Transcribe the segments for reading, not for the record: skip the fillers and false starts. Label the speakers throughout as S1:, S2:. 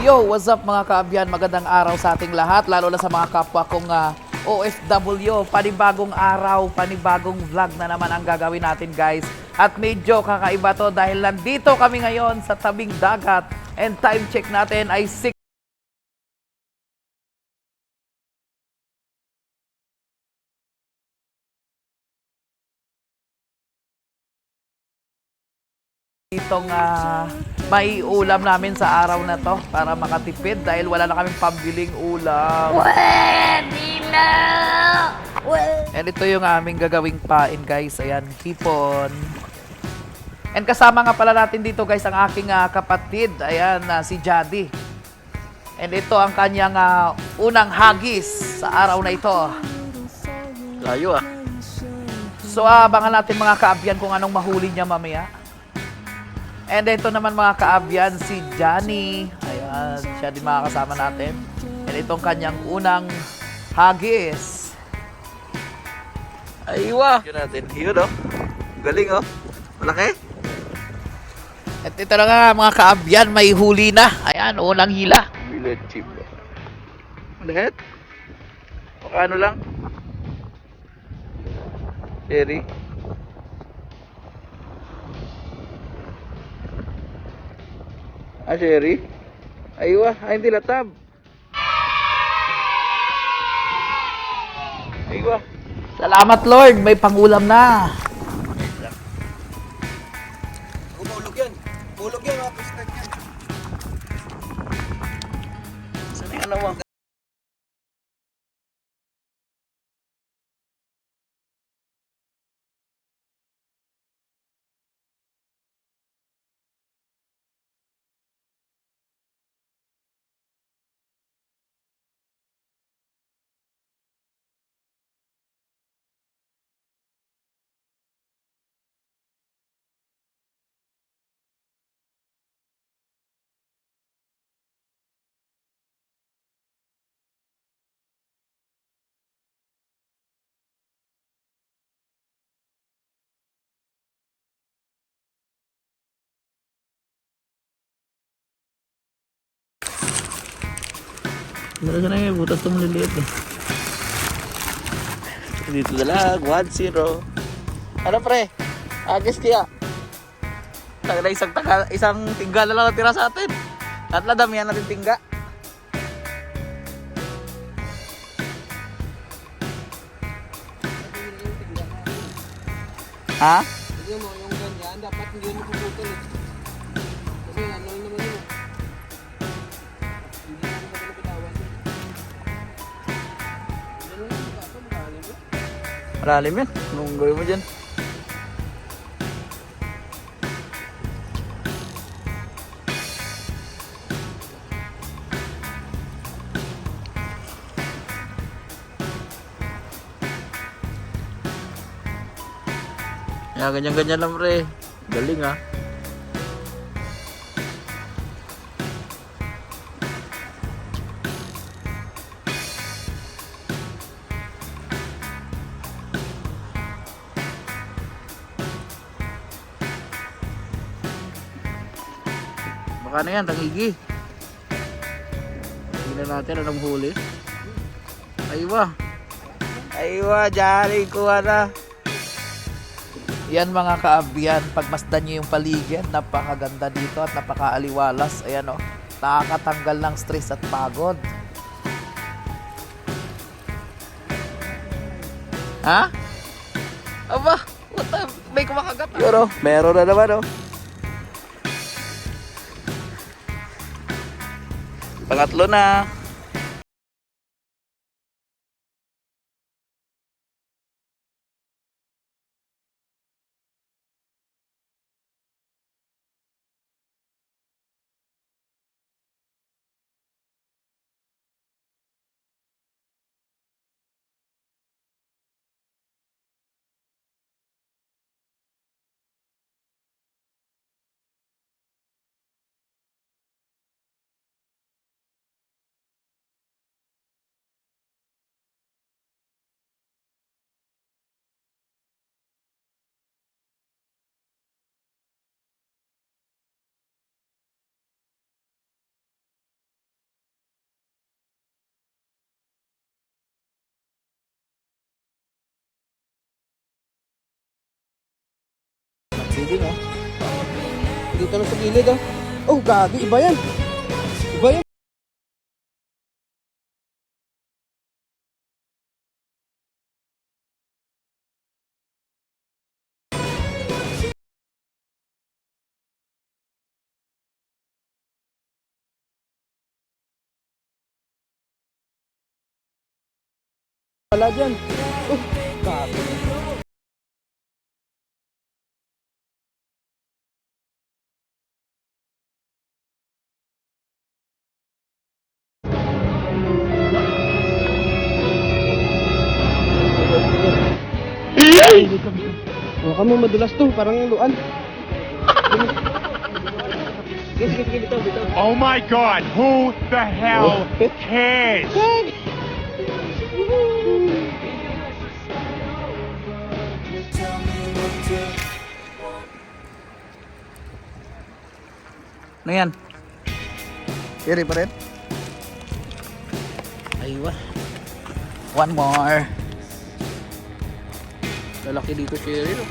S1: Yo, what's up mga kaabyan? Magandang araw sa ating lahat, lalo na sa mga kapwa kong OFW. Panibagong araw, panibagong vlog na naman ang gagawin natin guys. At medyo kakaiba to dahil nandito kami ngayon sa tabing dagat. And time check natin ay 6 itong may ulam namin sa araw na to para makatipid dahil wala na kaming pambiling ulam.
S2: Pwede na!
S1: And ito yung aming gagawing pain guys. Ayan, hipon. And kasama nga pala natin dito guys ang aking kapatid. Ayan, si Jadi. And ito ang kanyang unang hagis sa araw na ito.
S3: Layo ah.
S1: So abangan natin mga kaabyan kung anong mahuli niya mamaya. And ito naman mga kaabyan, si Johnny. Ayan, siya din makakasama natin. And itong kanyang unang hagis.
S3: Aywa. Yun natin. Yun oh. Galing oh. Malaki.
S1: At ito na nga mga kaabyan, may huli na. Ayan, unang hila.
S3: Billet chip. Lahat. Ano lang. Cherry. Cherry. Aywa. Ay, hindi latab. Aywa.
S1: Salamat Lord, may pangulam na.
S3: Bulog yan. Bulog yan. Start yan. Saan yung ano mo?
S1: Talaga na yung butas itong maliliit eh.
S3: Dito na lang. 1-0. Ano pre? Agis kaya. Tagal isang tingga na lang natira sa atin. At na damihan natin tingga. Ha?
S4: Hindi mo, yung ganyan, dapat hindi mo puputol eh. Kasi ano naman yun. Hindi mo naman napitawan. Ganun lang, dapat malalim mo.
S3: Malalim yan. Anong gawin mo dyan? Ya, ganyan-ganyan lang pre. Galing ah. Baka na yan, tangigi. Tingnan natin anong huli. Aywa. Aywa, jari kuha na.
S1: Yan mga kaabyan, pagmasdan nyo yung paligid, napakaganda dito at napakaaliwalas. Ayan o, nakakatanggal ng stress at pagod. Ha? Aba, what the, may kumakagat.
S3: Yun oh, meron na naman oh. Pangatlo na. Hindi no?
S4: Dito na sa gilid oh. Oh, gagi, iba yan. Iba yan. Wala dyan. Oh, gagi. Baka mo madulas to, parang luan. Sige, sige, sige, bitaw, bitaw.
S5: Oh my god, who the hell cares?
S3: Ano yan? Kiri pa rin? Aywa. One more. Lalaki dito cherry no?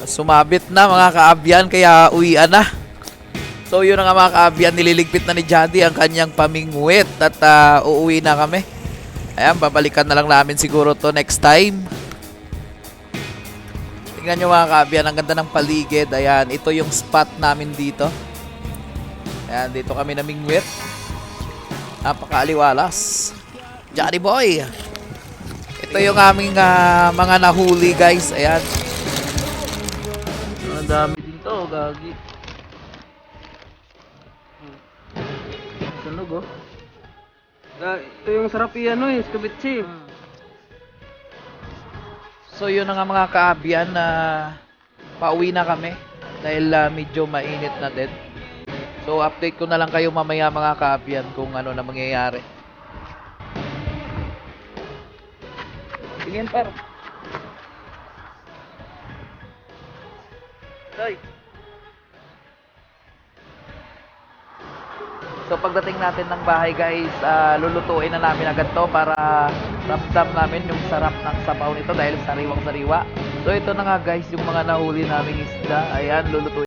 S1: Sumabit na mga kaabyan, kaya uwian na. So yun na nga mga kaabyan, nililigpit na ni Jody ang kanyang pamingwit at uuwi na kami. Ayan, babalikan na lang namin siguro to next time. Tingnan nyo mga kaabyan, ang ganda ng paligid. Ayan, ito yung spot namin dito. Ayan, dito kami namingwit. Napakaaliwalas. Johnny boy! Ito yung aming mga nahuli guys. Ayan.
S3: Ang dami dito, gagi. Sunog oh.
S4: Ito yung sarap yan no, skabitsi.
S1: So yun na nga mga kaabyan na pauwi na kami dahil medyo mainit na din. So update ko na lang kayo mamaya mga kaabyan kung ano na mangyayari.
S3: Tingin par. Day.
S1: So pagdating natin ng bahay guys, lulutuin na namin agad to para ramdam namin yung sarap ng sabaw nito dahil sariwang sariwa. So ito na nga guys yung mga nahuli naming isda. Ayan, lulutuin.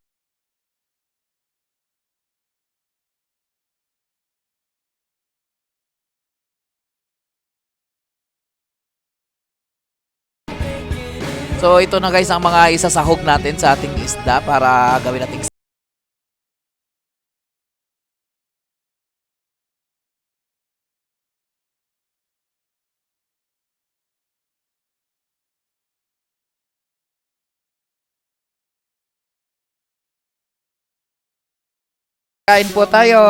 S1: So ito na guys ang mga isasahog natin sa ating isda para gawin nating kain po tayo.